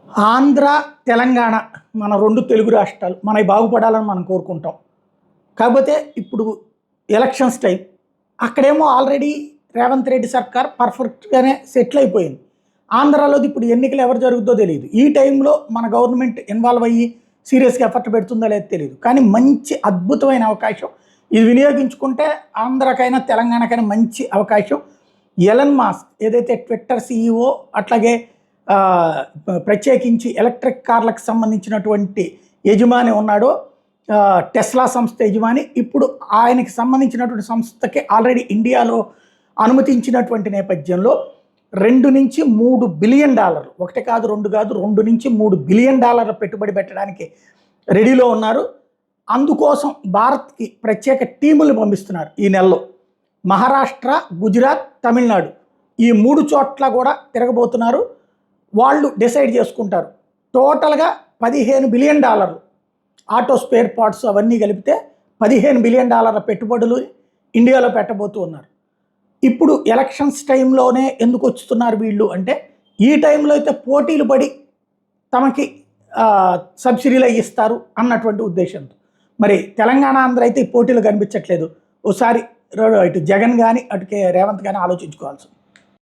ఆంధ్ర, తెలంగాణ మన 2 తెలుగు రాష్ట్రాలు మనయి బాగుపడాలని మనం కోరుకుంటాం. కాకపోతే ఇప్పుడు ఎలక్షన్స్ టైం. అక్కడేమో ఆల్రెడీ రేవంత్ రెడ్డి సర్కార్ పర్ఫెక్ట్‌గానే సెటిల్ అయిపోయింది. ఆంధ్రాలోది ఇప్పుడు ఎన్నికలు ఎవరు జరుగుద్దో తెలీదు. ఈ టైంలో మన గవర్నమెంట్ ఇన్వాల్వ్ అయ్యి సీరియస్‌గా ఎఫర్ట్ పెడుతుందో లేదో తెలీదు. కానీ మంచి అద్భుతమైన అవకాశం. ఇది వినియోగించుకుంటే ఆంధ్రాకైనా, తెలంగాణకైనా మంచి అవకాశం. ఎలన్ మాస్క్ ఏదైతే ట్విట్టర్ సీఈఓ అట్లాగే ప్రత్యేకించి ఎలక్ట్రిక్ కార్లకు సంబంధించినటువంటి యజమాని ఉన్నాడో టెస్లా సంస్థ యజమాని ఇప్పుడు ఆయనకి సంబంధించినటువంటి సంస్థకి ఆల్రెడీ ఇండియాలో అనుమతించినటువంటి నేపథ్యంలో $2 నుంచి 3 బిలియన్, ఒకటి కాదు రెండు కాదు, $2 నుంచి 3 బిలియన్ పెట్టుబడి పెట్టడానికి రెడీలో ఉన్నారు. అందుకోసం భారత్కి ప్రత్యేక టీములు పంపిస్తున్నారు. ఈ నెలలో మహారాష్ట్ర, గుజరాత్, తమిళనాడు ఈ 3 చోట్ల కూడా తిరగబోతున్నారు. వాళ్ళు డిసైడ్ చేసుకుంటారు. టోటల్గా $15 బిలియన్ ఆటో స్పేర్ పార్ట్స్ అవన్నీ కలిపితే $15 బిలియన్ పెట్టుబడులు ఇండియాలో పెట్టబోతూ ఉన్నారు. ఇప్పుడు ఎలక్షన్స్ టైంలోనే ఎందుకు వచ్చుతున్నారు వీళ్ళు అంటే, ఈ టైంలో అయితే పోటీలు పడి తమకి సబ్సిడీలు ఇస్తారు అన్నటువంటి ఉద్దేశంతో. మరి తెలంగాణ, ఆంధ్ర అయితే ఈ పోటీలు కనిపించట్లేదు. ఒకసారి ఇటు జగన్ కానీ అటుకే రేవంత్ కానీ ఆలోచించుకోవాల్సింది.